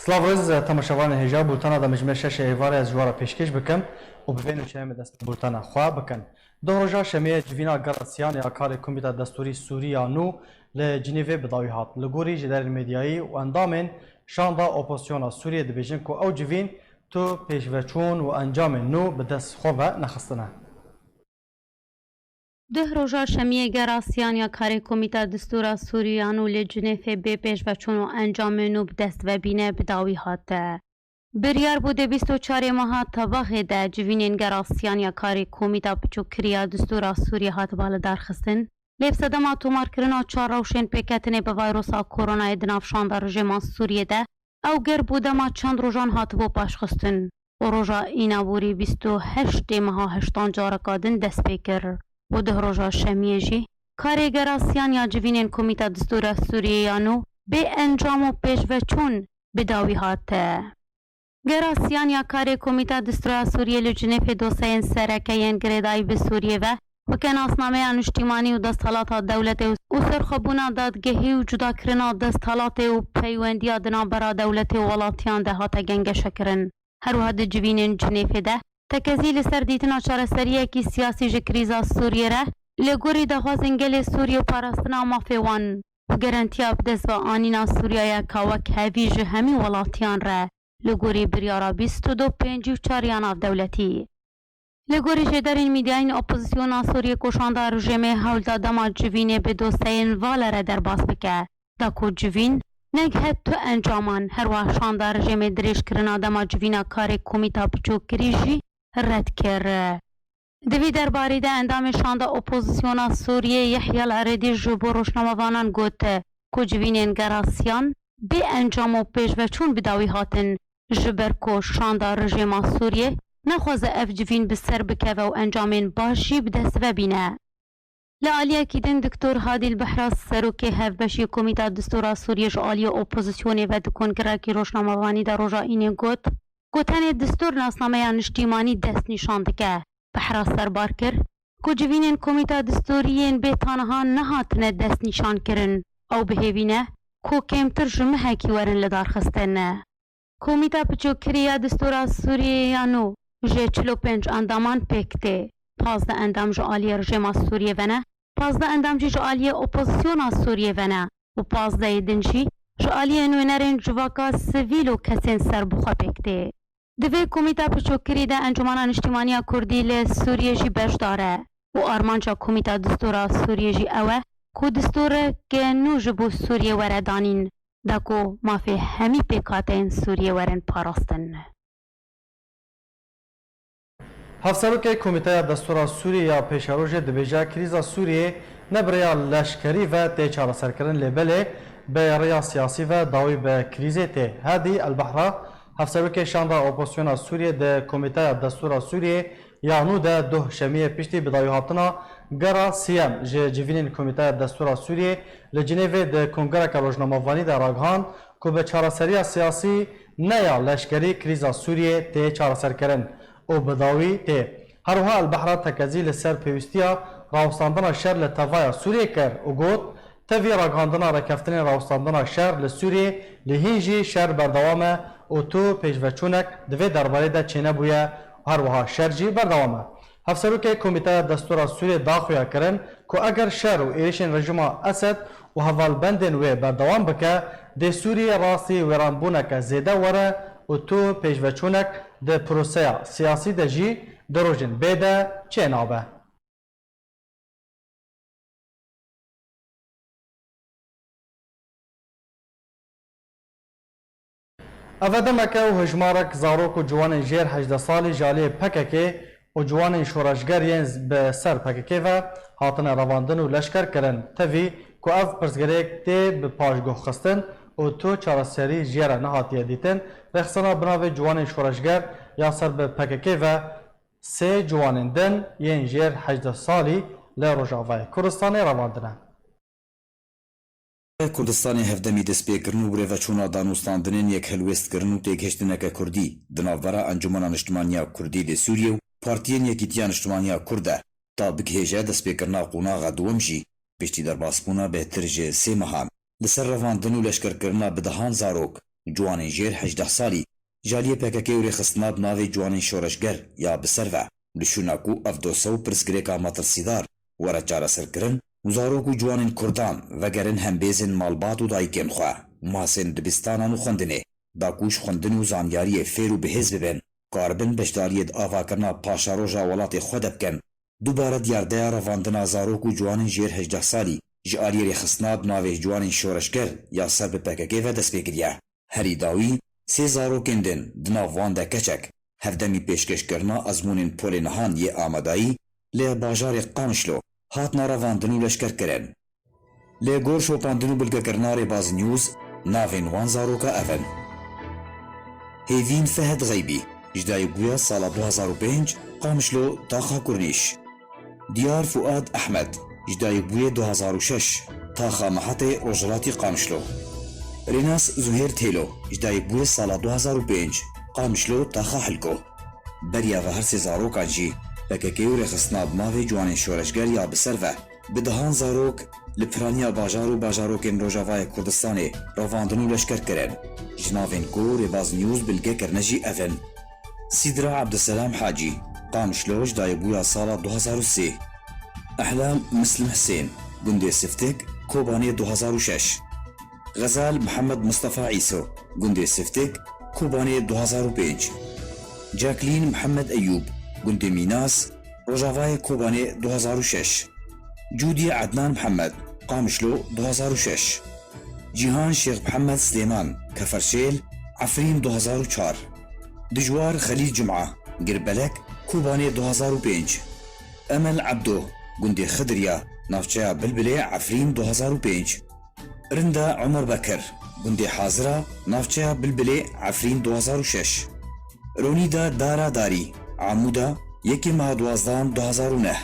سلاوز تماشاوان هجاب بولتانا دا مجمع شش ایوار از جوارا پیشکش بکم و بفینو چه دست بولتانا خواه بکن. دو روزا شمیه جوینا گراسیان یا کار کمیته دستوری سوریا نو لجنیوه بداوی هات. لگوری جدار مدیایی و اندامن شاندا اپوزیسیونا سوریه دبیجن که او جوین تو پیشوچون و انجام نو به دست خواه نخستنه. ده روزا شمیه گراسیان یا کاری کمیته دستور سوریانو لجنیف به پیش و چون انجام نو دست و بینه بداوی هاته. بریار بوده 24 ماه طباخ ده جوینین گراسیان یا کاری کمیته بچوکریا دستور سوریه هات بالا درخستن. لیف صدما تومار کرنا 4 روشن پیکتنه به ویروسا کرونا دنافشان در رژیم سوریه ده او گر بوده ما چند روزان هات بو پاش خستن. و روزا اینا بوری 28 ماه هشتان جارکادن دست پیکر. و ده روزا شمیه جی کاری گراسیان یا جوینین کمیته دستور سوریه یانو به انجام و پیش و چون بداوی هاته. گراسیان یا کاری کمیته دستور سوریه لجنیف دوسین سرکین گریدایی به سوریه و که ناسنامه انشتیمانی و دستالات دولت و سرخبونا دادگهی و جدا کرنا دستالات و پیوندی آدنا برا دولت و ولاتیان ده هاته گنگ شکرن. هر وحد جوینین جنیف ده تکزی لسر دیتنا چارەسەریە کی سیاسی ji krîza Sûriyê re li gorî daxwazên gelê Sûriyê parastina mafê wan û gerantiya bidest ve anîna Sûriyaya ka wek hevî ji hemî welatiyan re li gorî biryara 22 ya navdewletî. Li gorî jêderên mîdyayên opozisyona Sûriyê koşanda rejimê hewl da dema civînê bi dosyeyên vala re derbas bike. Da ku civîn neg tu encaman her wa şanda rejimê dirêjkirina dema civîna karê komîta biçûkirî jî رد کرد. دوی درباره ده اندام شانده اپوزیسیونا سوریه یحیی العریدی جبو روشنامه‌وانان گوته که جوینین گراسیان به انجام و پیش و چون بداوی هاتن جبر که شانده رژیم سوریه نخوازه اف جوین به سر بکه و انجامین باشی بدست و بینه. لعالیه کیدن دکتور هادی البحراس سروکه هف بشی کمیته دستور سوریه جعالی اپوزیسیونی و دکنگره کی روشنامه‌وانی در روژا اینه گوتن دستور ناسنامه انشتیمانی دست نشان دکه بحراس سربار کر که جوینین کمیته دستوریین به تانها نهاتنه دست نشان کرن او بهیوینه که کمتر جمعه هکی ورن لدار خستنه. کمیته پچوکریا دستور سوریه یانو جه 45 اندامان پکته 15 اندام جعالی رژیم سوریه ونه 15 اندام جعالی اپوزیسیون سوریه ونه و 15 دنجی جعالی نوینرین جواکا سویل و کسین سر بخوا پکته. دوی کمیته پچوکری ده انجمن انشتیمانی کردی ل سوریه جی بش داره و آرمانجا کمیته دستور سوریه جی اوه کو دستور که نو جبو سوریه وره دانین دا کو مافی همی پیکاتین سوریه ورن پاراستن. هفسروک کمیته دستور سوریه یا پیشروج دبیجا کریزا سوریه نبریا لشکری و تیچار سرکرن لبله به ریا سیاسی و داوی به کریزه ته هادی البحرا هفسروک شاندا اپوزیسیونا سوریه ده کمیته دستور سوریه یانو ده دو شمیه پیشتی بداوی هاتنا گرا سیام جوینین کمیته دستور سوریه لجنیو ده کنگره روزنامه‌وانی در راگهان که به چارەسەریya سیاسی نیا لشکری کریزا سوریه ته چارەسەر کردن او بداوی ته هروها البحرا تکزی لسر پیوستیا راوستاندنا شهر لتوای سوریه کر او گوت تفی راگهاندنا رکفتن راوستاندنا شهر لسوریه لهینجی شهر بردوامه او تو پیشوچونک دوی درباره ده چینه بویه هروها شهر جی بردوامه. هفسروک کمیته دستور سوریه داخویا کرن که اگر شهر و ایریشن رژیم اسد و هوالبندن و بردوام بکه ده سوریه راستی ویرانبونک زیده وره و تو پیشوچونک ده پروسه سیاسی ده جی دروژن بیده چینابه. افدمک و هجمارک زاروک و جوان جیر 18 سالی جالی پککی و جوان شورشگرین به سر پککی و هاتن رواندن و لشکر کرن تفی که اف پرزگریک تی به پاشگاه خستن و تو چارەسەری جیر نهاتیه دیتن رخصنا بناو جوان شورشگر یا سر به پککی و سه جوانندن ین جیر 18 سالی لروجاوای کردستان رواندنه. کردستانی هفدمی دست پیکرن و گریوچونا دانوستاندنین یک هلوست کرن و تیگهشتنک کردی دناورا انجمن انشتمانیا کردی ده سوریه و پارتین یکیتیان انشتمانیا کرده تا بکهجه دست پیکرنا قوناغا دوم جی پشتی در باسپونا بهتر جه سه مهان لسر رواندن و لشکر کرنا بدهان زاروک جوانên jêr 18 salî jaliyê PKK û rêxistina bi navê ciwanên şoreşger ya bi ser ve dişûna ku ev dosya û pirsgirêka matirsîdar were çareserkirin û zarok û ciwanên Kurdan vegerin hembêzên malbat û dayikên xwe masên dibistanan û xwendinê da ku ji xwendin û zanyariyê fêr û bihêz bibin karibin beşdariyê di avakirina paşaroja welatê xwe de bikin dubare diyardeya revandina zarok û ciwanên jêr 18 salî ji aliyê rêxistina bi navê ciwanên şoreşger ya ser bi PKK ve dest pê kiriye. Herî dawî sê zarokên din di nav wan de keçek hevdemî pêşkêşkirina ezmûnên polê nihan yê amadayî lê bajarê Qamişlo hatina revandin û leşkerkirin. Lê gor şopandin û bilgekirina Rêbaz News navên wan zaroka ev in. Hêvîn Fehed Gheybî ji dayîkbûya sala 2005 Qamişlo taxa Kurniş. Diyar Fuad Ehmed ji dayîkbûyê 2006 taxa Mehetê Rojhilatî Qamişlo. Rênas Zuhêr Têlo ji dayîkbûyê sala 2005 Qamişlo taxa Hilko. Beriya ve her sê zarokan jî PKK û rêxistina bi navê ciwanên şoreşger ya bi ser ve bi dihan zarok li piraniya bajar û bajarokên Rojavayê Kurdistanê revandin û leşkerkirin. Ji navên ku Rêbaz News bilgekirine jî ev in. Sidra Abdüselam Hacî Qamişlo ji dayîkbûya sala 2003 Ehlam Müslim Hüseyin gundê Siftik Kobanê 2006 Ghezal Muhammed Mustafa İso gundê Siftik Kobanê 2005 Jacqueline Muhammed Eyyub gundê Mînas Rojavayê Kobanê 2006 Cudi Adnan Muhammed Qamişlo 2006 Cihan Şeyh Muhammed Süleyman Keferşêl Afrîn 2004 Dijwar Khalil Cum'a Girbelek Kobanê 2005 Emel Abdo gundê Xidriya navçeya Bilbilê Afrîn 2005 Rinda Ömer Bekir gundê Hazira navçeya Bilbilê Afrîn 2006 Ronîda Dara Darî Amuda yekê meha 12 2009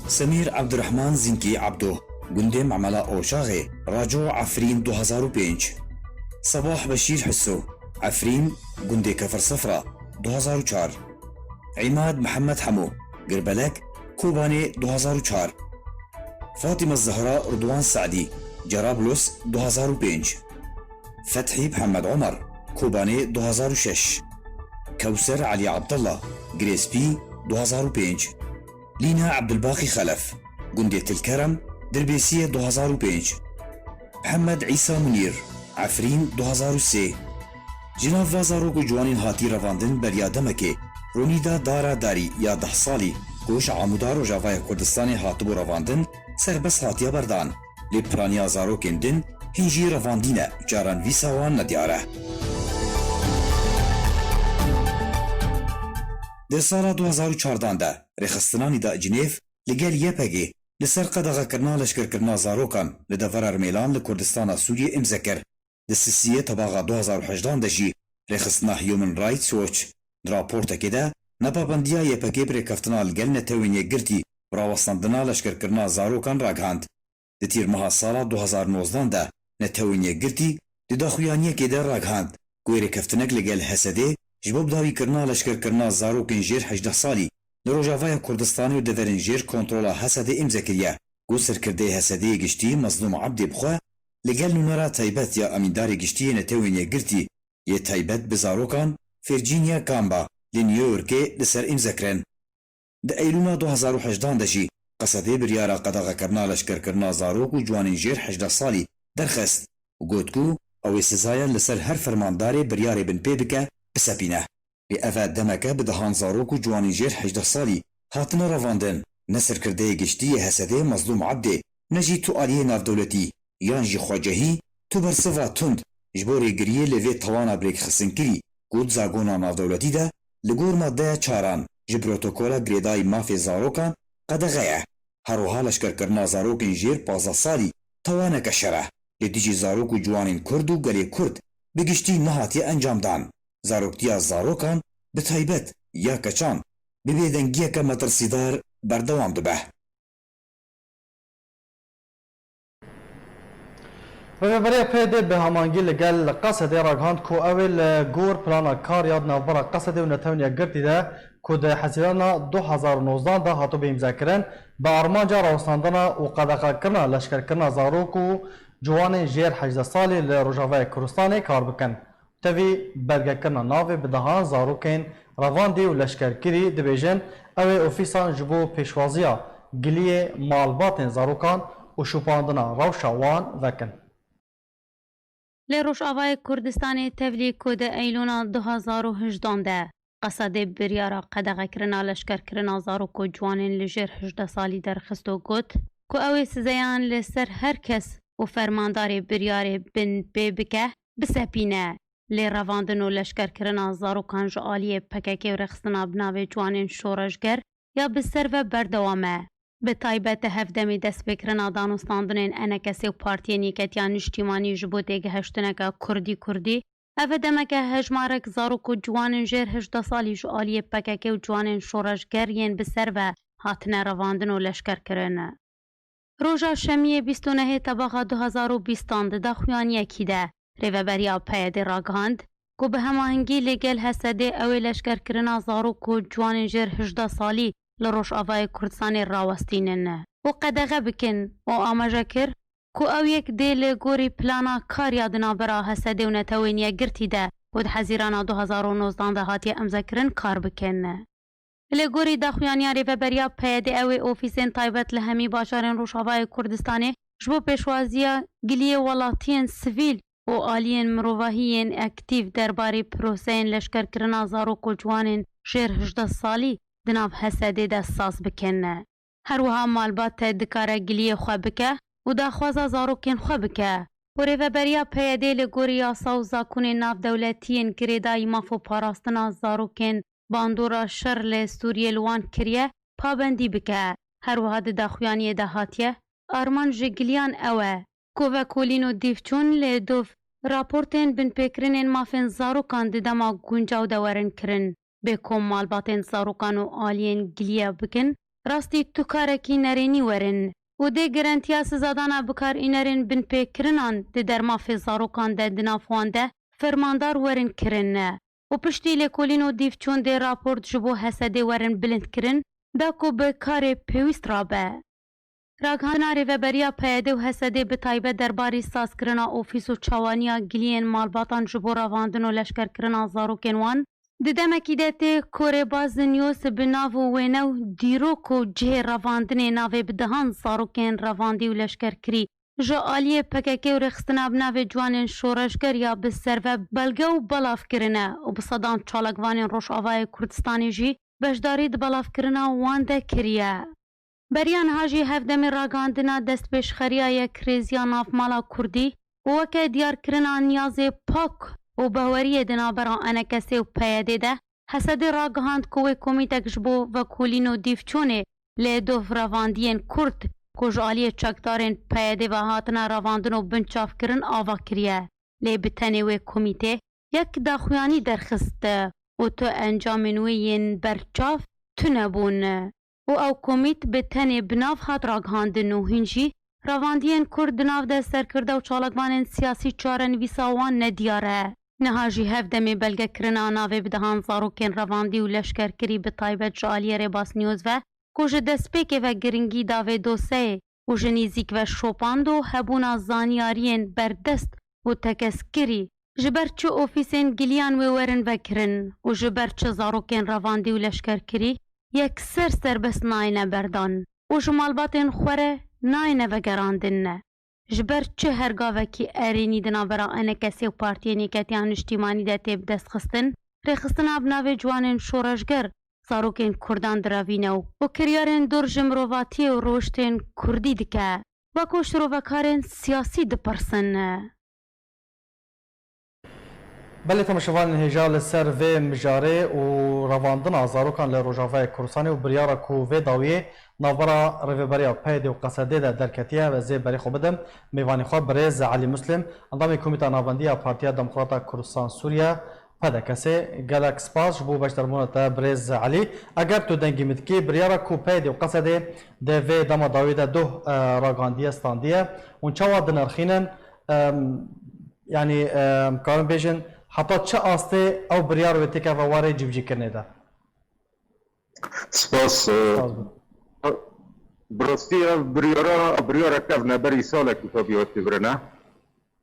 Semîr Abdurrahman Zinkî Abdo gundê Memela Oşaxê Raco Afrîn 2005 Sabah Beşîr Hüsso Afrîn gundê Kefersefra 2004 İmad Muhammed Hemo Girbelek Kobanê 2004 Fatima Zahra Rıdwan Saadî Cerablus 2005 Fethi Muhammed Ömer Kobanê 2006 Kewser Ali Abdallah Grespi 2005 Lina Abdülbaqi Khalef gundê Tilkerem Dirbêsiyê 2005 Muhammed İsa Munîr Afrîn 2003 Ji nav ve zarok û ciwanên hatî revandin beriya demekê Ronîda Dara Darî ya 10 salî ku ji Amuda Rojavayê Kurdistanê hatibû revandin serbest hatiye berdan lê piraniya zarokên din hîn jî revandîne caran vîsa wan nediyar e. Di sala 2014 de rêxistinanî da Cinêv li gel YPG li ser qedexekirina leşkerkirina zarokan li devera Rmêlan li Kurdistana Sûriyê imze kir. Di sisiyê tebaxa 2018 de jî rêxistina Human Rights Watch di raportekê de nepabendiya YPG birêkeftina li gel netewên yekgirtî rawestandina leşkerkirina zarokan ragihand. Di tîrmeha sala 2019 de netewên yekgirtî di daxuyaniyekê de ragihand ku êrêkeftinek li gel Hesedê ji bo bidawîkirina leşkerkirina zarokên jêr 18 salî li Rojavayê Kurdistanê û deverên jêr kontrola Hesedê imze kiriye ku serkirdeyê Hesedê giştî Mazlûm Abdê bixwe li gel nûnera taybet ya emîndarê giştiyê netewên yekgirtî yê taybet bi zarokan Virginia Gamba li New Yorkê li ser imzekirin. Di Eylûna 2018 de jî Qesedê biryara qedexekirina leşkerkirina zarok û ciwanên jêr 18 salî derxist û got ku ew ê sizayan li ser her fermandarê biryarê bin pê bike bisepîne. Lê ev e demeke bi dihan zarok û ciwanên jêr 18 salî hatine revandin ne serkirdeyê giştiyê Hesedê Mazlûm Abdê ne jî tu aliyê navdewletî yan jî xwecehî tu bersiva tund ji bo rêgiriyê li vê tawana birêkxisinkirî ku zagona navdewletî de li gor maddeya çaran ji protokola girêdayî mafê zarokan qedexe ye. Herwiha leşkerkirina zarokên jêr 15 salî tawaneke şer e lê dijî zarok û ciwanên Kurd û gelê Kurd bi giştî nehatiye encamdan. Zaroktiya zarokan bi taybet ya keçan bi bêdengiyeke metirsîdar berdewam dibe. Rêveberiya PD bi hemangî li gel Qesedê ragihand ku ew ê li gor plana kariya di navbera Qesedê û netewên yekgirtî de ku di hezîrana 2019 de hatibû imzekirin bi armanca rawestandina û qedexekirina leşkerkirina zarok û ciwanên jêr 18 salî li Rojavayê Kurdistanê kar bikin. تەوی بەرگەکردنا navê bi daha zarokên revandî û leşkerkirî dibêjin ew ê ofîsan ji bo pêşwaziya giliyê malbatên zarokan û şûpandina rewşa wan vekin. Lê Rojavayê Kurdistanê tevlî ku di Eylûna 2018 de qesedê biryara qedexekirina leşkerkirina zarok û ciwanên li jêr 18 salî derxist û got ku ew ê sizeyan li ser her kes û fermandarê biryarê bin pê bike bisepîne. Lê revandin û leşkerkirina zarokan ji aliyê PKK û rexistina binavê ciwanên şoreşger ya bi ser ve berdewam e. Bi taybet de hevdemê destpêkirina danûstandinên NKS û partiyên Yeketiya Niştîmanî ji bo têgihiştineka Kurdî, ev e demeke hejmarek zarok û ciwanên jêr 18 salî ji aliyê PKK û ciwanên şoreşger yên bi ser ve hatine revandin û leşkerkirin. Roja şemiyê 29 tebaxa 2020 di daxuyaniyekî de rêveberiya PYD ragihand ku bi hemahengî lêgel Hesedê ew ê leşkerkirina zarok û ciwanên jêr 18 salî li Rojavayê Kurdistanê rawestînin û qedexe bikin û amaje kir ku ew yek dê li gorî plana kariya di navbera Hesedê û Netewên Yekgirtî de û di hezîrana 2019 de hatiye emzekirin kar bikin. Li gorî daxuyaniya rêveberiya PYD ew ê ofîsên taybet li hemî bajarên Rojavayê Kurdistanê ji bo pêşwaziya giliyê welatiyên sivîl û aliyên mirovahiyên ektîv derbarê proseyên leşkerkirina zarok û ciwanên jêr 18 salî di nav Hesedê de saz bikin. Her wiha malbat te dikare giliyê xwe bike û daxwaza zarokên xwe bike. û rêveberiya PYD li gorî yasa û zakonên navdewletiyên girêdayî maf û parastina zarokên bandora şer lê Sûriyê li wan kiriye pabendî bike. Her wiha di daxuyaniyê de hatiye arman ji giliyan ew e ku vekolîn û dîvçûn lê dov raportên binpêkirinên mafên zarokan di dema guncaw de werin kirin. Bê kom malbatên zarokan û aliyên giliye bikin, rastî tu karekî nerênî werin û dê girentiya sizadana bikarînerên binpêkirinan di dermafê zarokan de di nav wan de fermandar werin kirin. û piştî lêkolîn û dîvçûn dê raport ji bo Hesedê werin bilindkirin da ku bi karê pêwîst rabe. Ragihandina rêveberiya PYD û Hesedê bi taybet derbarî sazkirina ofîs û çawaniya giliyên malbatan ji bo revandin û leşkerkirina zarokên wan di demekî de tê korêbaz Nios bi nav û wênew dîrok û cihê revandinê navê bi dihan zarokên revandî û leşkerkirî ji aliyê PKK û rêxistina binavê ciwanên şoreşger ya bi ser ve belge û belavkirine û bi sedan çalakvanên Rojavayê Kurdistanê jî beşdarî di belavkirina wan de kiriye. Beriya niha jî hevdemê ragihandina destpêşxeriya yekrêziya navmala Kurdî û weke diyarkirina niyazê pak û baweriyê di navbera NKS û PYD de Hesedê ragihand ku wê komîtek ji bo vekolîn û dîvçûnê lê dov revandiyên Kurd ku ji aliyê çekdarên PYD ve hatina revandin û binçavkirin ava kiriye. Lê bi tenê wê komîtê yek daxuyanî derxist û tu encamên wê yên berçav tunebûn. û ew komît bi tenê bi nav hat ragihandin û hîn jî revandiyên Kurd di nav de serkirde û çalakvanên siyasî çarenivîsa wan nediyar e. Niha jî hevdemê belgekirina navê bi dihan zarokên revandî û leşkerkirî bi taybet ji aliyê Rêbas News ve ku ji destpêkê ve giringî davê doseyê û ji nîzik ve şopand û hebûna zaniyariyên berdest û tekeskirî ji ber çi ofîsên giliyan wê werin vekirin û ji ber çi zarokên revandî û leşkerkirî yekser serbest nayêne berdan û ji malbatên xwe re nayêne vegerandin. Ji ber çi hergavekî erênî di navbera NKS û partiyên Yeketiya Niştîmanî de tê bidestxistin, rêxistina binavê ciwanên şoreşger zarokên Kurdan direvîne û kiryarên dur ji mirovatiyê û rûştên Kurdî dike, wekû şirovekarên siyasî dipirsin. Belê temaşevanên hêja li ser vê mijarê û revandina zarokan li Rojavayê Kurdistanê û biryara ku vê dawiyê navbera rêveberiya PYD û Qesedê de derketiye ve zê berê xwe bidim mêvanê xwe Birêz Elî Muslim endamê Komîta Navbendiya Partiya Demokrata Kurdistan Sûriye PDKSê gelek spas ji bo beşdarbûna te Birêz Elî. Eger tu dengî min dikî biryara ku PYD û Qesedê de vê dema dawiyê de duh ragihandiye standiye hûn çawa dinirxînin yanî karin bêjin heta çi astê ew biryar wê têkeve warê civcîkirinê de. Spas bi rastî ev biryara ev neberî salekî xwe bîyotî birine.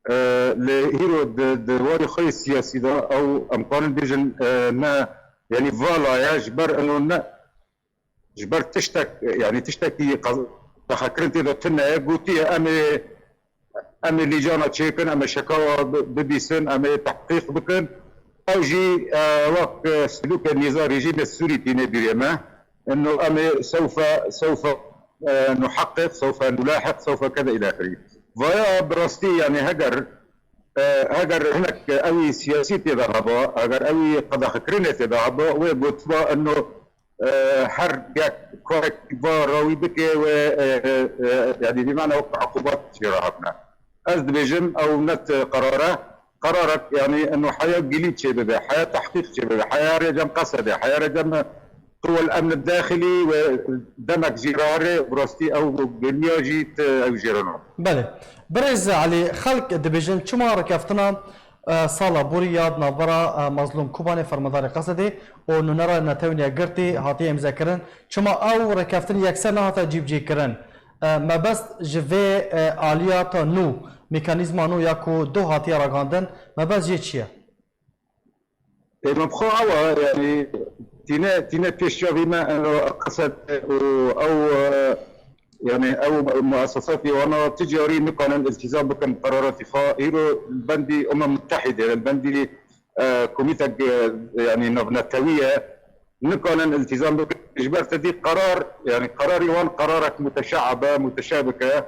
لهيرو دواري خي السياسي دا او امكان بيجن نا يعني فوالا يا جبر انه نا جبر يعني تشتكي تخكرنتي دا تنا قوتي امي لجانة تشيكن امي شكاوى ببيسن امي تحقيق بكن او جي وقت سلوك النظام رجيم السوري تيني بريما انه امي سوف نحقق سوف نلاحق سوف كذا الى اخره. فيا براستي يعني هجر هناك اوي سياسي تذهبا هجر اوي قد خكرنا تذهبا وبتبا انه حرب كورك كبار راوي بكي و يعني بمعنى وقع عقوبات في راحتنا أزدبيجن او نت قرارك يعني انه حياه جليد شبابه حياه تحقيق شبابه حياه رجم قصده حياه رجم قوى الامن الداخلي ودمك جيراري براستي او بنياجيت او جيرانو. بله برز علي خلق دبيجن چما ركفتنا سالا بورياد نابرا مظلوم کوبانه فرماندار قصدي و نونرا نتونيا گرتي هاتي امضا کرن چما او ركفتن يكسر نه هاتا جيب جي کرن ما بس جوي آليات نو ميكانيزما نو ياكو دو هاتي راگاندن ما بس جي چيه مبخو يعني تينا بيشوفي ما انه قصد او يعني او مؤسساتي وانا تجاري نقل الالتزام بكم قرارات هيرو البندي متحده البندي كوميتا يعني نبنتويه نقل الالتزام بكم اجبار تدي قرار يعني قراري وان قرارك متشعبه متشابكه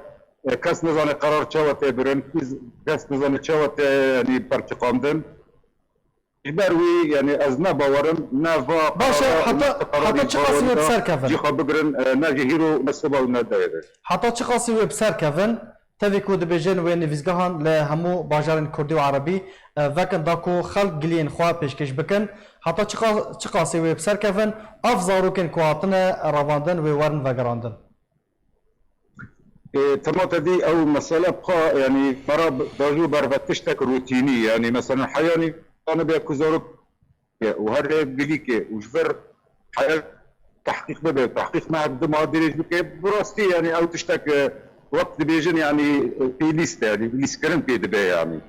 كاس نظام قرار تشاوت برن كاس نظام تشاوت يعني برتقامدن إبروي يعني أزنا باورم نافا باشا حتى تشقاسي بسر كفن جيخا بقرن ناجي هيرو نسبة وناداير حتى تشقاسي بسر كفن تذكو دبيجن وين نفيزگاهان لهمو باجارين كردي وعربي وكن داكو خلق جلين خواه پیشکش بکن حتى تشقاسي بسر كفن افزارو كن كواتنا رواندن وورن وگراندن تماتا دي أو مسألة بقى يعني مرة داجو برفتشتك روتيني يعني مثلا حياني أنا بيكوزارك وهذا بليكي وجبر حياة تحقيق بده تحقيق مع الدماء دريج بك براستي يعني أو تشتك وقت بيجن يعني في ليست يعني ليست كرم في دبي يعني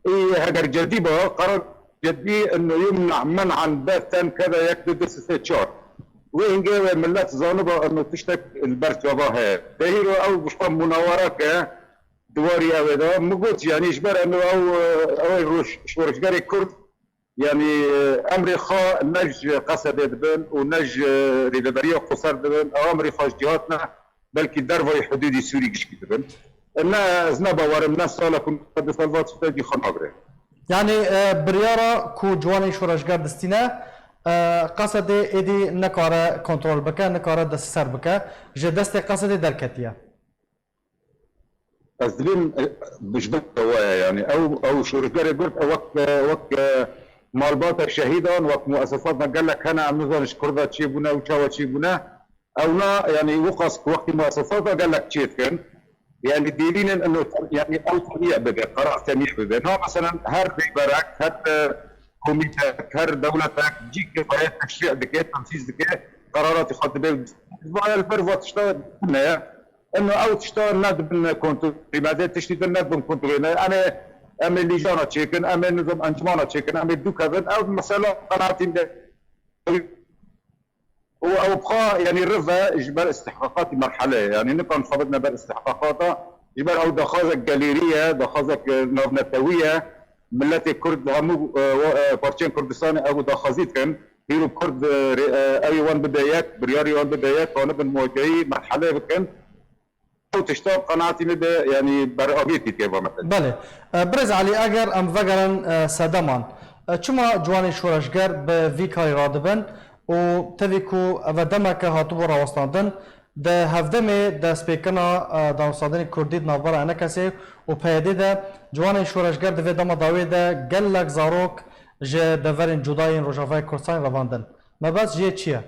إيه هذا جديبة قرار جدي إنه يمنع منعا باتا كذا يكتب استشار وين جاء ملات زانبة إنه تشتك البرت وباها دهيرو أو بشقى مناورك دواري أو ده مقولش يعني إجبار إنه أو شورش جاري كرد يعني أمري خا نج قصد دبن ونج ريدبرية قصر دبن أو أمري خاش جهاتنا بلكي درفي حدودي سوري كش دبن إننا زنبا ورم ناس سالا كن قد سالفات ستاجي خنابره يعني بريارة كو جواني شورشگار دستينا قصد إدي نكارة كنترول بكا نكارة دست سر بكا جه دست قصد دركتيا أزلين بجبت يعني أو شورشگار قلت وقت مالبات شهيدا وقت مؤسساتنا قال لك انا عم نظن كردا تشيبونا وشاوا تشيبونا او لا يعني وقص وقت مؤسساتنا قال لك تشيت كان يعني دليل انه يعني او طبيعي بقى قرار سميع بقى مثلا هر بيبرك هر كوميتاك هر دولتك تجيك قرارات تشريع دكات تنفيذ دكات قرارات يخاطب بها الفرق تشتغل انه او تشتغل نادب كنترول لماذا تشتغل نادب كنترول انا أما اللجانة تشيكن أما النظام أنجمانة تشيكن أما الدوكافن أو مسألة قناعتين أو بقى يعني الرفا إجبار استحقاقات مرحلة يعني نبقى نخبطنا بالاستحقاقات إجبار أو دخازك جاليرية دخازك نبنتوية ملاتي كرد همو بارتين كردستاني أو دخازيت كان هيرو كرد أي وان بدايات برياري وان بدايات ونبن مواجهي مرحلة كان تشتاق قناعتي مده يعني برابيتي كيفا مثلا بله برز علي اگر ام وگرن سدمان چما جوانی شورشگر به ویکای رادبن و تذکو و دمک هاتو راوستاندن ده هفدم ده سپیکنا دانستاندن کردید ناور انا کسی و پیده ده جوانی شورشگر ده دم داوی ده گلک زاروک جه دورین جداین روجاوای کردستان رواندن ما بس جه چیه؟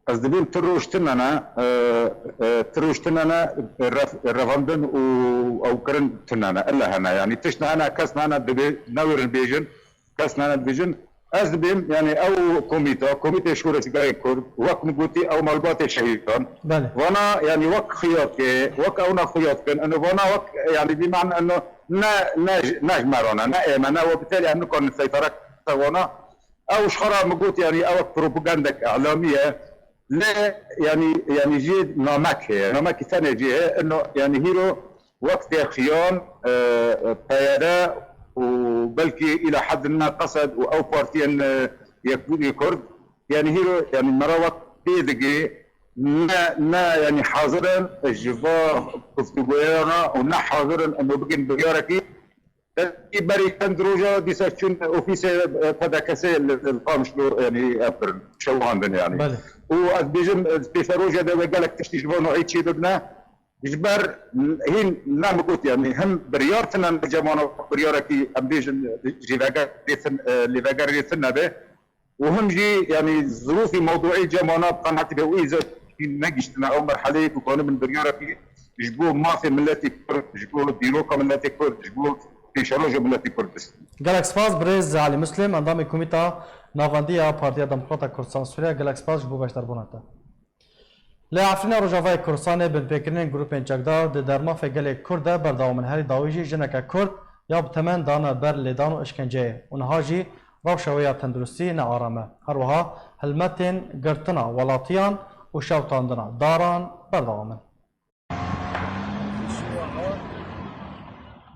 از دبیم تروشتننا رفاندن او كرن تنانا الا هنا يعني تشنا انا كاسنا انا دبي نور البيجن كاسنا انا البيجن از بیم یعنی او کمیته شورای سیگاری کرد وقت نگوتی او مالبات شهیدان بله وانا يعني وك خياط كي وك او خياط كان انه وانا وك يعني بمعنى انه نجمرنا نائمنا وبالتالي انه كان السيطره وانا او شخرا مقوت يعني او بروباغندا اعلاميه لا يعني جي نامك ثاني جي انه يعني هيرو وقت خيان قياده وبلكي الى حد ما قصد او بارتيان يكون كرد يعني هيرو يعني مراوك بيدقي نا يعني حاضرا الجفا كفتوغيانا ونا حاضرا انه بقين بياركي بري كندروجا دي سكشن اوفيسي فدا كاسي القامش يعني ابرن شوهان بن يعني بله وبيجم بيشاروجا دا قالك تشتي جبون وعيد شي دبنا جبر هين لا مقوت يعني هم بريارتنا جمانا برياركي ام بيجن جيفاغا اللي فاغار يثنا به وهم جي يعني ظروف موضوعي جمانا قنعت به وإذا نجشتنا أو مرحلة وكانوا من برياركي جبوه مافيا ملتي كرد جبوه ديروكا ملتي كرد جبوه تيشاروجا ملتي كردستان گلک سپاس برز علی مسلم اندام کمیتا ناواندیا پارتیا دموکراتا کردستان سوریه گلک سپاس جبو باشتر بوناتا لعفرین روجاوای کردستان بن پیکرین گروپین چکدار د درما فگل کرد برداومن هری داویجی جنک کرد یا بتمن دانا بر لیدان و اشکنجه اونها جی روشویا تندرستی نه آرامه هر وها هلمتین گرتنا ولاتیان و شوتاندنا داران برداومن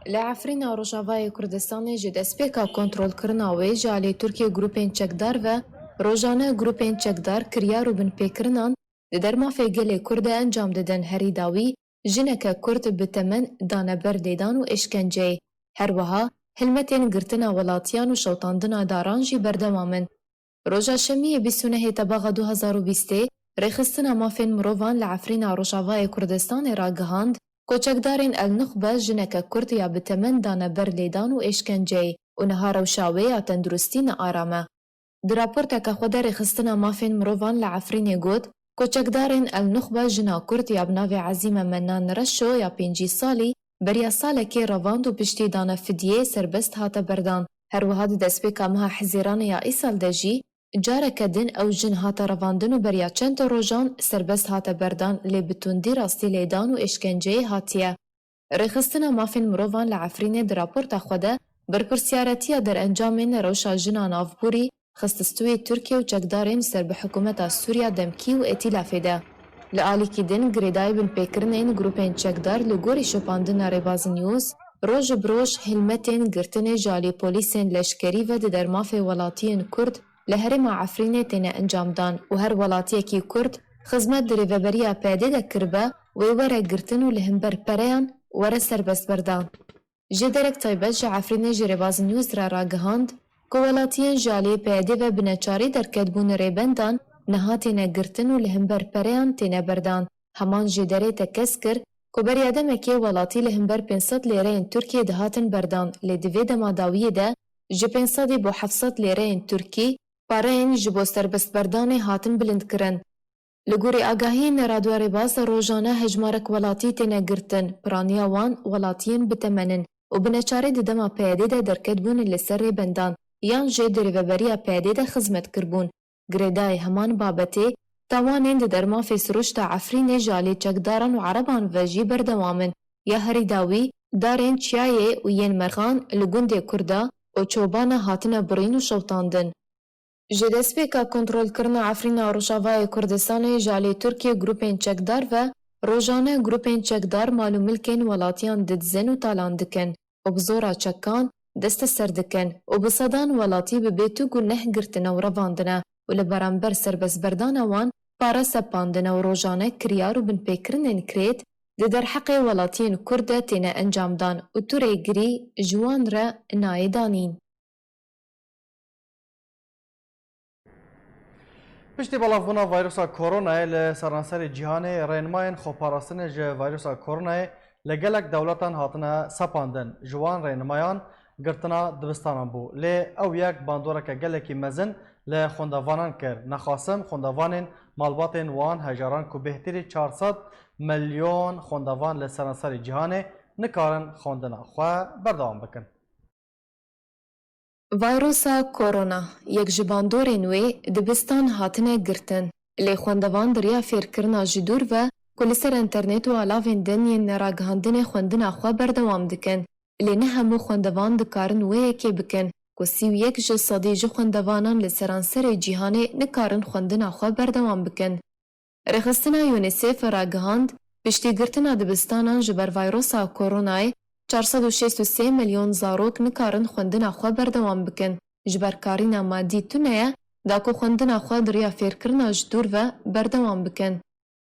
لعفرین روجاوای کردستان جی دسپیکا کنترول کرنا وی جالی ترکیه گروپین چکدار و روزانه گروپین چکدار کریار و بن پیکرنان د درما فگل کرد انجام دادن هری داوی جنک کرد بتمن دانه بر لیدان و اشکنجه هر وها هلمتین گرتنا ولاتیان و شوتاندنا داران جی بردوامن روژا شمی 29 تباغ 2020 رخصتنا مافین مروان لعفرین روجاوای کردستان را گهاند کوچکدارین النخبه جنک کرد یا بتمن دانه بر لیدان و اشکنجه و نهار و شاوه یا تندرستی آرامه. در راپورت که خود رخصتنا مافین مروان لعفرین گود کوچکدارین النخبه جنا کرد یا بناو عزیم منان رشو یا 5 سالی بریا ساله که رواند و پشتی دانه فدیه سربست هاته بردان. هر وهاد دسپیکا مها حزیران یا ایسال دجی جارك دن او جن هاتا رواندن و بریا چند روژان سربست هاتا بردان لی بتوندی راستی لیدان و اشکنجه هاتیه. رخصتنا مافین مروان لعفرین در راپورت خوده برپرسیارتیا در انجامین روشا جنا نافبوری خستستوی ترکیه و چکدارین سر به حکومت سوریا دمکی و اتلافه ده. لعالی که دن گریدای بن پیکرنین گروپین چکدار لگوری شپاندن ریباز نیوز روژ بروش هلمتین گرتن جالی پولیسین لشکری و در مافی ولاتین کرد لهرما عفرینه تینه انجام دان و هر ولاتیه کی کرد خدمت دریوبریا پیده ده کربه و وره گرتن و لهمبر پریان وره سربست بردان. جدرک طیبت جا عفرینه جریباز نیوز را راگهاند که ولاتیان جالی پیده و بنچاری در کدبون ریبندان نها تینه گرتن و لهمبر پریان تینه بردان. همان جدره تکس کر که بریاده مکی ولاتی لهمبر 500 لیره این ترکیه دهاتن بردان لدوی دماداویه ده جه 500 بو 700 لیره این ترکی پارین جبو سربست بردان هاتن بلند کرن. لگوری آگاهی نرادواری باز روزانه هجمارک ولاتی تینه گرتن پرانیا وان ولاتین بتمنن و بنچاری ددما پیده ده در کدبون لسر بندان یان جه دریوبریا پیده ده خدمت کربون. گریدای همان بابتی توانین ده در مافی سروشت عفرین جالی چکداران و عربان وجی بردوامن یا هری داوی دارین چیایه و ین مرخان لگونده کرده و چوبان هاتن برین و شوتاندن. جدسپیکا کنترول کرنا عفرین روجاوای کردستان جالی ترکیه گروپین چکدار و روزانه گروپین چکدار معلوم ملکین ولاتیان ددزن و تالان دکن و بزورا چکان دست سر دکن و بصدان ولاتی ببیتو گو نه گرتن و رواندنه و لبرانبر سربس بردان وان پارا سپاندنه و روزانه کریار و بن پیکرنن کرید ده در حق ولاتین کرده تینه انجام دان و توری گری جوان را نایدانین. پشتی بلافبونا ویروسا کرونا ل سرانسر جهان رینماین خوپاراستن ج ویروسا کرونا لگلک دولتان هاتنه سپاندن جوان رینمایان گرتنا دبستانان بو لی او یک باندورک گلکی مزن ل خوندوانان کر نخاسم خوندوانین مالباتین وان هجاران کو بهتری 400 میلیون خوندوان ل سرانسر جهان نکارن خوندنا خو بردوام بکن. ڤایرۆسا کۆرۆنا یەک ji bandorên wê dibistan hatine girtin. Lê xwendevan diriya fêrkirina ji dûr ve ku li ser internet û alavên din yên neragihandinê xwendina xwe berdewam dikin. Lê ne hemû xwendevan dikarin wê yekê bikin ku 31 ji sedî ji xwendevanan li seranserê cîhanê nikarin xwendina xwe berdewam bikin. Rêxistina UNICEF ragihand piştîgirtina dibistanan ji ber vayrosa koronayê 463 milyon zarok nikarin xwendina xwe berdewam bikin. Ji ber karîna madî tuneye da ku xwendina xwe diriya fêrkirina ji dûr ve berdewam bikin.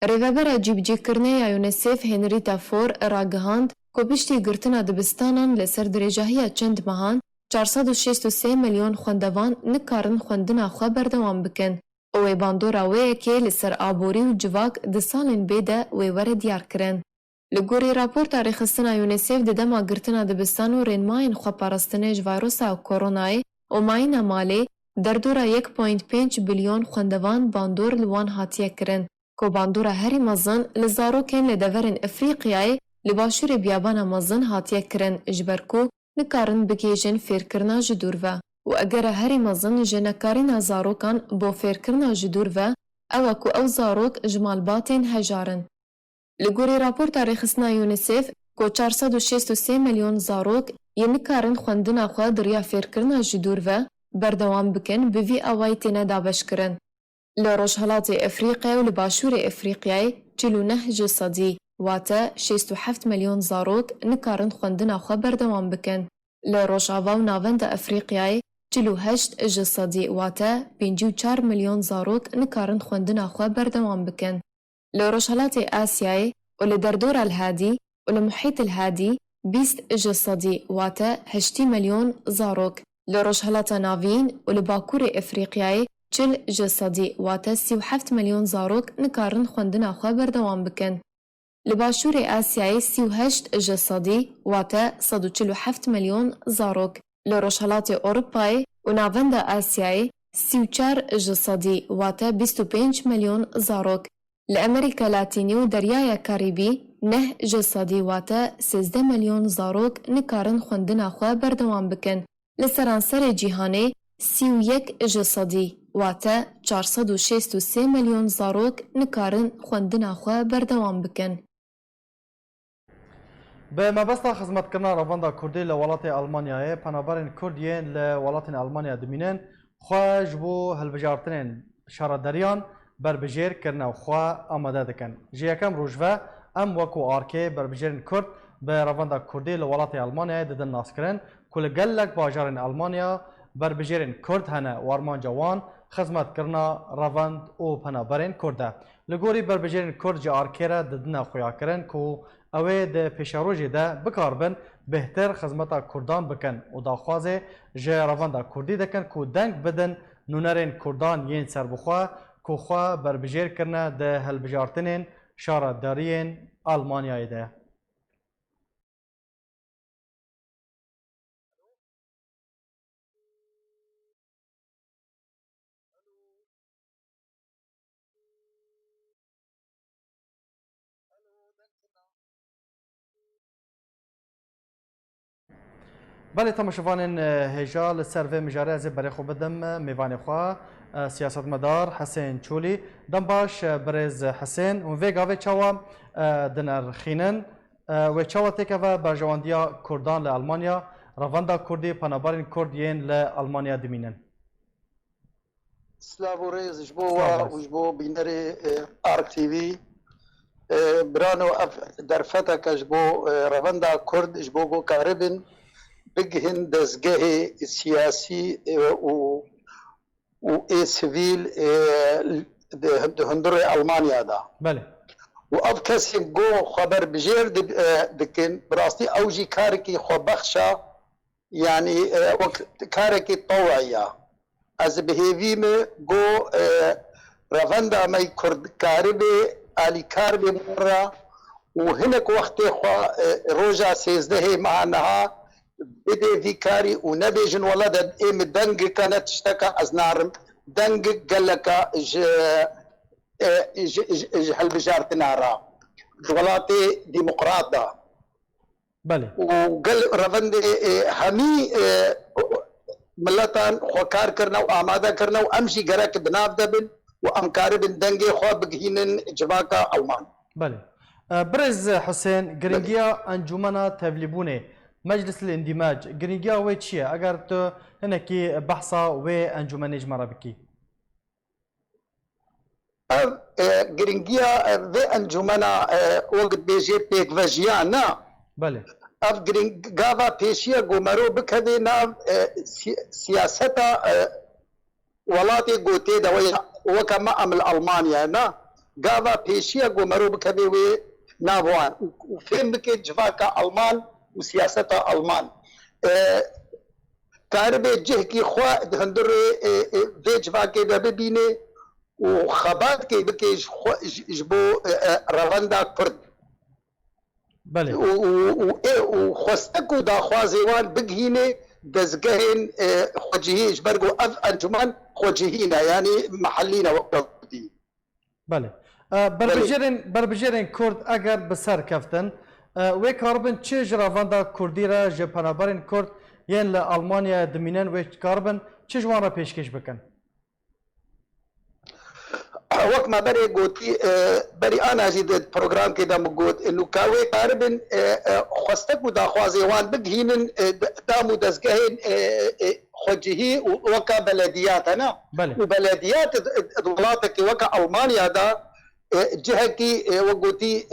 Rêvebera cîbicîkirine ya UNICEF Henrietta Fore ragihand ku piştîgirtina dibistanan li ser dirêjahiya çend mehan 463 milyon xwendevan nikarin xwendina xwe berdewam bikin. Wê bandora wê yekê li ser aborî û civak di salên bê de wê were diyar kirin. Li gorî raporta rêxistina UNICEF di dema girtina dibistan û rênmayên xweparastinê ji vayrosa koronayê û mayîna malê derdora 1.5 bilyon xwendevan bandor li wan hatiye kirin ku bandora herî mezin li zarokên li deverên Efrîqyayê li başûrê biyabana mezin hatiye kirin ji ber ku nikarin bigêjin fêrkirina ji dûr ve. û eger herî mezin ji nekarîna zarokan bo fêrkirina ji dûr ve ew e ku ew zarok ji malbatên hejarin. Li gorî raporta rêxistina UNICEF ku 463 milyon zarok yên nikarin xwendina xwe diriya fêrkirina ji dûr ve berdewam bikin bi vî awayî têne dabeşkirin. Li Rojhilatê Efrîqê û li Başûrê Efrîqyayê 49 ji sedî wate 67 milyon zarok nikarin xwendina xwe berdewam bikin. Li Rojava û Navenda Efrîqyayê 48 ji sedî wate 54 milyon zarok nikarin xwendina xwe berdewam bikin. Li Rojhilatê Asyayê û li derdora Hadî û li muhît Hadî 20 ji sedî wate 8 milyon zarok. Li Rojhilata Navîn û li Bakurê Efrîqyayê 40 ji sedî wate 37 milyon zarok nikarin xwendina xwe berdewam bikin. Li Başûrê Asyayê 38 ji sedî wate 147 milyon zarok. Li Rojhilatê Ewropayê û Navenda Asyayê 34 ji sedî wate 25 milyon zarok. Li Amerîka Latînî û Deryaya Karîbî 9 ji sedî wate 13 milyon zarok nikarin xwendina xwe berdewam bikin. Li seranserê cîhanê 31 ji sedî wate 463 milyon zarok nikarin xwendina xwe berdewam bikin. Bi mebesta xizmetkirina Ravanda Kurdî li welatê Almanyayê penaberên Kurd yên li welatên Almanya dimînin xwe ji bo hilbijartinên şaraderiyan berbijêr kirine û xwe amade dikin. Ji yekem roj ve em wekû arkê berbijêrên Kurd bi Ravanda Kurdî li welatê Almanyayê didin naskirin ku li gelek bajarên Almanya berbijêrên Kurd hene û armanca wan xizmetkirina Ravand û penaberên Kurd e. Li gorî berbijêrên Kurd ji arkê re didine xuyakirin ku ew ê di pêşerojê de bikarbin bêhtir xizmeta Kurdan bikin û daxwazê ji Ravanda Kurdî dikin ku deng bidin nûnerên Kurdan yên serbixwe ku xwe berbijêr kirine di hilbijartinên şaraderiyên Almanyayê de. Belê temaşevanên hêja li ser vê mijarê ez ê berê xwe bidim mêvanê xwe siyasetmedar Hesên Çolî. Dem baş birêz Hesên û vê gavê çawa dinirxînin wê çawa têkeve berjewandiya Kurdan li Almanya Ravanda Kurdî penaberên Kurd yên li Almanya dimînin. Slav û rêz ji bo we û ji bo bînerê Ark TV birano ev derfeteke ji bo Ravanda Kurd ji bo guhkaribin bigihin dezgehê siyasî û ê sivîl di hundirê Almanya da. Belê. û ev kesên goh xweberbijêr dikin bi rastî ew jî karekî xwebexşa yanî wek karekî tewya. Ez bihêvî me goh Ravanda me Kurdkaribê alîkarbê ra û hinek wextê xwe roja sêzdehê meha niha bidê vî karî û nebêjin weled ê min dengika ne tişteka ez narim dengik geleka ji hilbijartina ra di welatê dîmokrat da. Belê. û gel Ravandê hemî ملتان خو کار کرنا و آماده کرنا و امشی گرک بناف دبن و امکار بن دنگی خو بگهینن جواکا آلمان. بله برز حسین گرنگیا انجمنا تبلیبونه مجلس الاندماج گرنگیا وی چیه اگر تو هنکی بحثا و انجمن اجمارا بکی گرنگیا و انجمنا وقت بیجی پیک وجیانا بله اف گاوا پیشیا گومرو بکده ناو سیاستا ولاتی گوته دوی وکما عمل المانیا نا گاوا پیشیا گومرو بکده وی ناوان وفهم بکه جواکا المان و سیاستا المان کاربه جهکی خوا هندر وی جواکه ببینه و خبات که بکه جبو رواندا کرد بله و خواستکو دا خوازیوان بگهینه دزگهین خوجهیش برگو اف انجمان خوجهینه یعنی محلینا وقتی بله بربجرین کرد اگر بسر کفتن و کاربن چه جراواندا کردی را جپنابرین کرد یعنی لالمانیا دمینن و کاربن چه جوان را پیشکش بکن وقت ما بري قوتي بري انا جيد بروجرام كده مقود انه كاوي قاربن خواستك ودا خوازيوان بقهين دامو دزقهين خوجهي وكا بلديات انا وبلديات دولاتك وكا المانيا دا جهكي وقوتي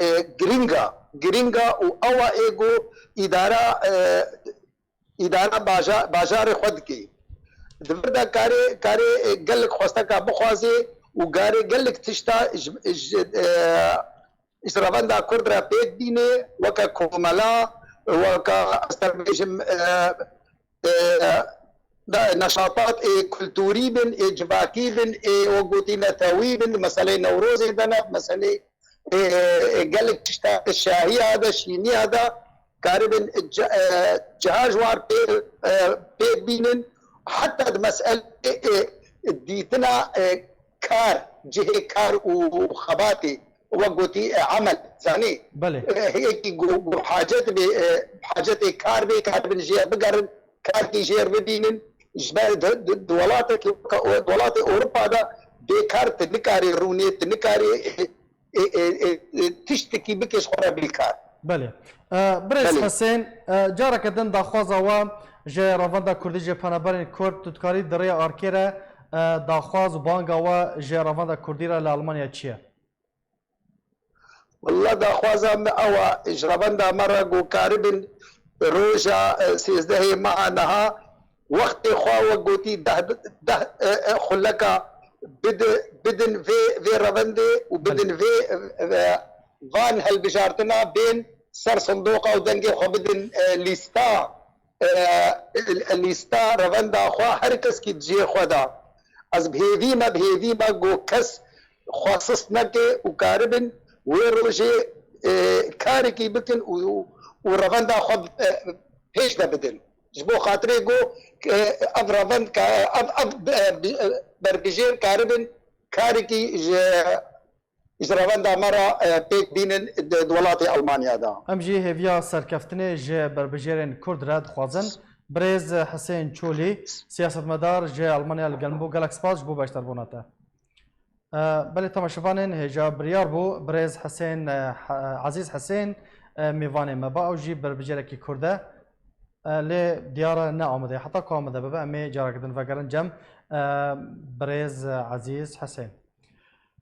جرينجا واوا ايجو اداره بازار خودكي دبردا كاري قالك خواستك بخوازي وقاري قال لك تشتا إسرافندا كردرا بيت بيني وكا كومالا وكا استربيجم نشاطات كلتوري بن جواكي بن وقوتي نتاوي بن مسألة نوروزي دنا مسألة قال لك تشتا الشاهي هذا الشيني هذا قاربن جهاجوار بيت بينن حتى مسألة ديتنا كار جهه كار وخباتي وقوتي عمل ثاني بله هيك حاجات كار بي كار بنجي بقرن كار كي جير بدينن جبال دولات اوروبا دا بكار تنكاري روني تنكاري تشتكي بكش خورا بالكار بله برز حسين جارك دن داخوازا و جه رافندا كردي جه پنابرين كرد تدكاري دريا اركيره داخواز بانگا و جراواندا کردی را لالمانیا چیه؟ والله داخوازا او جراواندا مرة قو كاربن روجا سيزده معنا وقت خوا وقوتي ده خلقا بدن في رافندي وبدن في فان هالبجارتنا بين سر صندوق او دنجي خو بدن ليستا رافندا خوا هركس کی جي خدا از بهیویما گو کس خاصص نکه و کاربن و روژه کاری کی بکن و رواندا خود پیش بدن جبو خاطره گو اف روند اف بربجیر کاربن کاری کی رواندا مرا پیک بینن دولات المانیا دا ام جی هویا سرکفتنه جه بربجیرن کرد رد خوازن برز حسين چولي سياستمدار جي المانيا الجنبو جالاكس باز بو باشتر بوناتا بلي تماشفانين هجا بريار بو برز حسين عزيز حسين ميفاني مبا او جي بربجيركي كرده ل ديار نا آمده حتى كامده ببا امي جاركدن فقرن جم برز عزيز حسين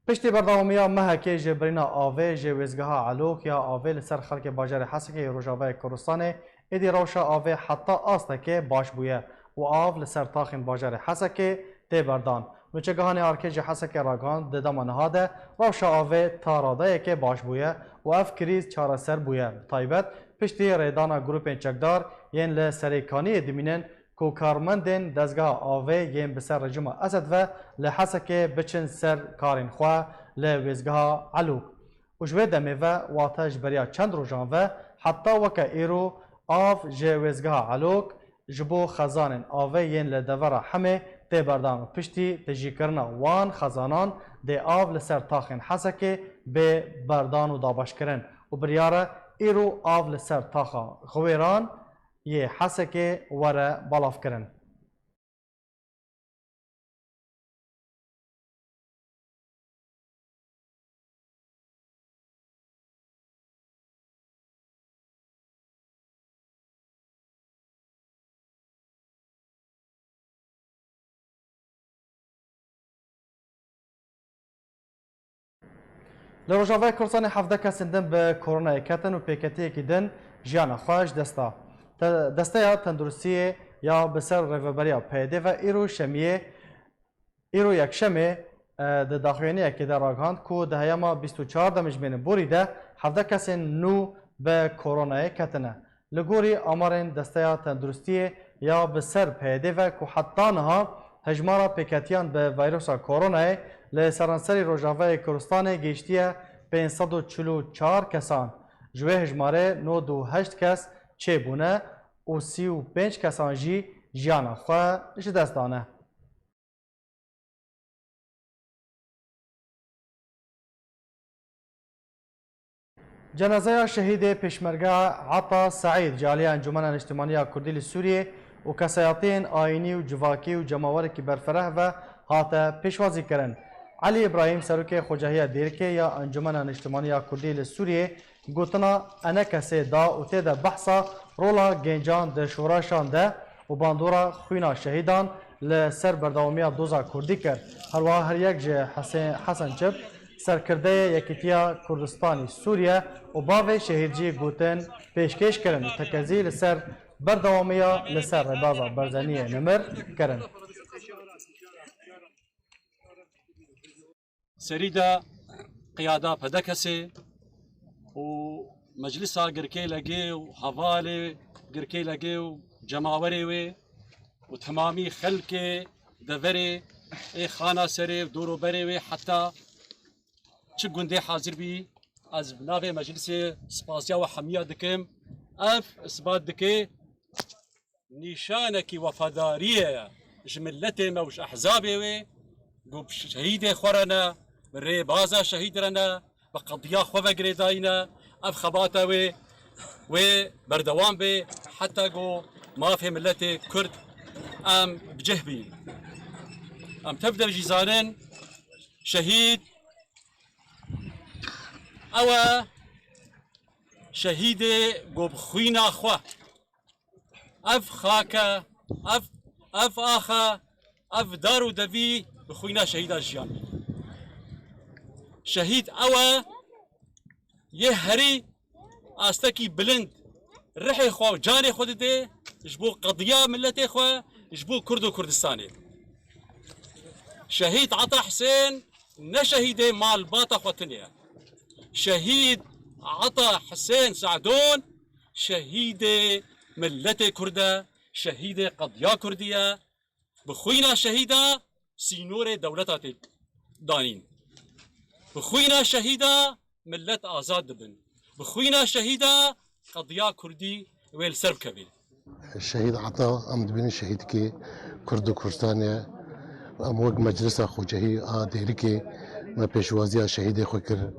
پشتی برداومیا مهکه جبرینا آوه جوزگاه علوک یا آوه لسر خلق باجر حسکه روجاوه کردستان ایدی روشا آوه حتی آسته که باش بویه و آو لسر تاخین باجر حسکه تی بردان نوچگاهان ارکیج حسکه راگان ددام نهاده روشا آوه تاراده که باش بویه و اف کریز چاره سر بویه تایبت پشتی ریدان گروپ چکدار ین لسریکانی دمینن کو کارمندین دزگاه آوه یم بسر رژیم اسد و لحسکه بچن سر کارین خوا لوزگاه علوک وجوه دمه و واتش بریا چند روزان و حتی وکا ایرو آف جوزگاه علوک جبو خزانن آوه ین لدورا همه تی بردان پشتی تجی کرنا وان خزانان دی آف لسر تاخین حسکه به بردان و دابش کرن و بریاره ایرو آف لسر تاخا خویران یه حسکه وره بالاف کرن لروجاوای کورسان 17 کسین دن به کرونا کتن و پیکتی کی دن جیانا خوش دستا یا تندرستی یا بسر ریوبریا پیده و ایرو یکشمه د داخوینی که در راگهاند که ده هیما 24 دمجمین بوریده 17 کسین نو به کرونا کتنه لگوری آمارین دستا تندرستی یا بسر پیده و که حتی نها هجمارا پیکتیان به ویروس کرونا لسرانسری روجاوای کردستان گیشتیه 544 کسان جوه هجماره 98 کس چه بونه و 35 کسان جی جیانا خواه جدست دانه. جنازه شهید پشمرگه عطا سعید جالی انجمن اجتماعی کردی سوریه و کسایتین آینی و جواکی و جماوری که برفره و هاته پیشوازی کرن. علی ابراهیم سروک خوجهی دیرکه یا انجمن اجتماعی کردی سوریه گوتنا انا کسی دا و تیده بحثا رولا گنجان ده شوراشان ده و باندورا خوینا شهیدان لسر بردوامی دوزا کردی کرد. هر یک جه حسن چپ سرکرده یکیتیا کردستانی سوریه و باوی شهیدجی گوتن پیشکش کرن و تکزی لسر بردوامیا لسر ربازا برزنی نمر کرن. سريدا قيادة بدكسي ومجلسها قركي لقي وحفالي قركي لقي وجماوري وتمامي خلكي دفري اي خانة سري ودورو بري حتى تشقون دي حاضر بي از بنافي مجلسي سباسيا وحمية دكم اف اثبات دكي نشانك وفدارية جملتي موش احزابي قوب شهيدي خورنا ري بازا شهيد رنا بقضيا خوفا قريداينا اف خباتا و بردوان بي حتى قو ما في ملتي كرد ام بجهبي ام تبدا بجيزانن شهيد او شهيدي قوب خوينا خوا اف خاكا اف اخا اف دارو دبي بخوينا شهيد الجيان شهيد اوا يهري استكي بلند رحي خو جاني خود دي جبو قضيه ملتي خو جبو كردو كردستاني شهيد عطا حسين نشهيد مال باطا خوتنيا شهيد عطا حسين سعدون شهيد ملتي كرده شهيد قضيه كرديه بخوينا شهيده سينور دولتات دانين بخوينا شهيده ملت آزاد بن بخوينا شهيده قضيه كردي ويل سرب كبير الشهيد عطا أمد بين الشهيد كي كردو كردستانيا أموج مجلس خوجهي ديركي ما بيشوازيا شهيد خوكر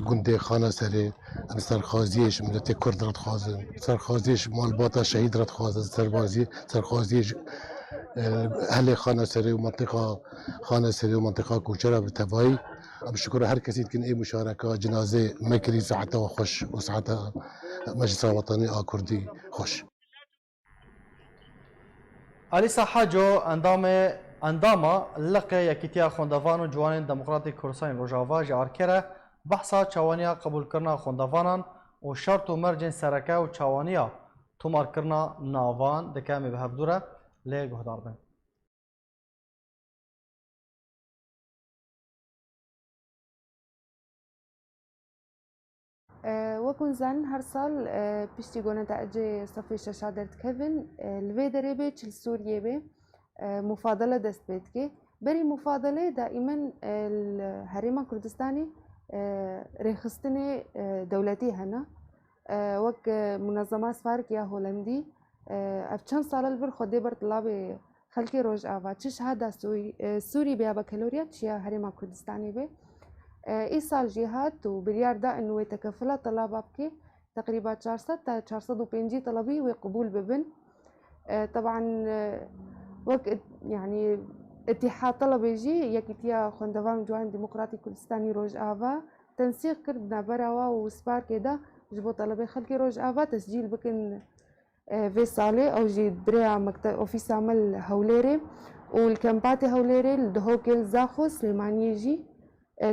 گنده خانه سره ام سرخازیش ملت کرد رد خوازن سرخازیش مال باتا شهید رد خوازن سرخازیش اهل خانه سره و منطقه خانه سره و منطقه کوچره به تبایی ام شکر هر کسی که این مشارکه جنازه مکری ساعتها خوش و ساعتها مجلس وطنی کردی خوش آلیسا حاجو انداما لقی یکیتیا خوندوان و جوان دموکراتی کردستان روجاوا جارکره بحثا چوانیا قبول کرنا خوندوانان و شرط و مرجن سرکه و چوانیا تومار کرنا ناوان دکامی به هفدوره لی گهدار بین. وەکو زان هەر ساڵ پشتی گۆنەتەعجێ سەفی شەشا دەردکەون لێ دەرێ بێ چل سووریێ بێ مفادلە دەست بێتکێ بەری مفادلێ دائیمەن هەرێما کوردستانی ڕێخستنێ دەولەتی هەنا وەک منەزەما سپارک یا هۆلەندی ئەف چەند ساڵە لەبەر خۆدێ بەرتڵابێ خەلکی ڕۆژئاوا چش هادا سووری بیا بە کەلۆریە چیا هەرێما کوردستانی بێ ای سال جهات و بریار دا انو تکفلا طلبه بکی تقریبا 400 تا 450 طلبي وقبول ببن طبعا وقت يعني اتحاد طلبه جي يكتيا خوندوان جوان ديمقراطي كردستاني روج آوا تنسيق كردنا براوا وسبار كده جبو طلبه خلقي روج آوا تسجيل بكن في صالة او جي دريا مكتب اوفيس عمل هوليري والكامباتي هوليري الدهوكي زاخو سليماني جي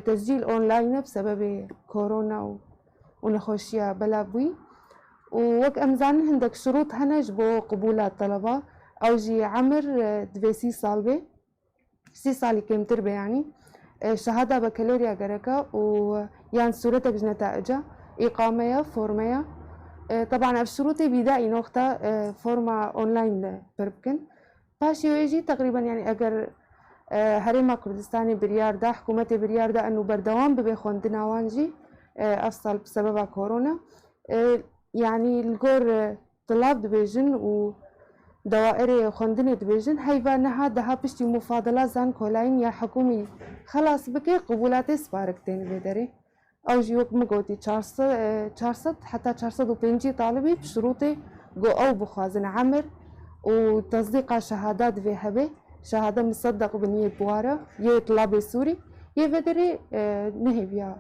تسجيل أونلاين بسبب كورونا ونخوشيا بلا بوي ووك أمزان هندك شروط هنج بو قبولات طلبة أو جي عمر دويسي صالبة 6 سالي كم تربة يعني شهادة بكالوريا جركا ويان صورتك نتائجها إقامة فورمية طبعا الشروط بدائي نقطة فورما أونلاين بربكن باشي ويجي تقريبا يعني أجر هريما كردستاني بريار دا حكومة بريار دا أنه بردوام ببيخوندنا وانجي أفصل بسبب كورونا يعني الجور طلاب دبيجن ودوائر خوندنة دبيجن هيبا نها دها بشتي مفاضلة زان كولاين يا حكومي خلاص بكي قبولات سباركتين بدري أو جيوك مقوتي 400 حتى 450 طالبي بشروطي جو أو بخوازن عمر وتصديق شهادات ذهبي شهادة مصدق بنية بوارة يه طلابي سوري يه بدري نهبيا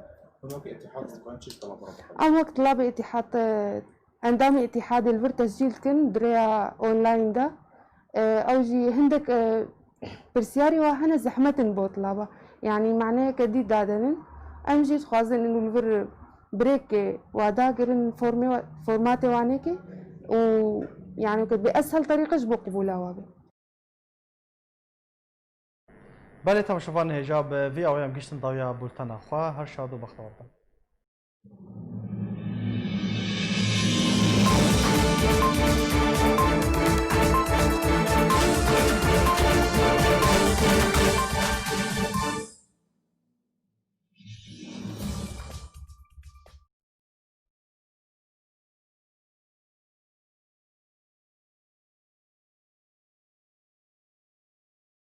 أم وقت طلابي اتحاد عندما اتحاد الفر تسجيل كن دريا أونلاين دا أو جي هندك برسياري واحنا زحمة بو طلابة يعني معناه كدي دادن أم جيت خوازن إنه الفر بريك وادا قرن فورماتي وانيكي ويعني كد بأسهل طريقة جبو قبولها وابي بله تماشاوان هجاب وی آویم گشتن داویا بولتنا خواه هر شاد و بخت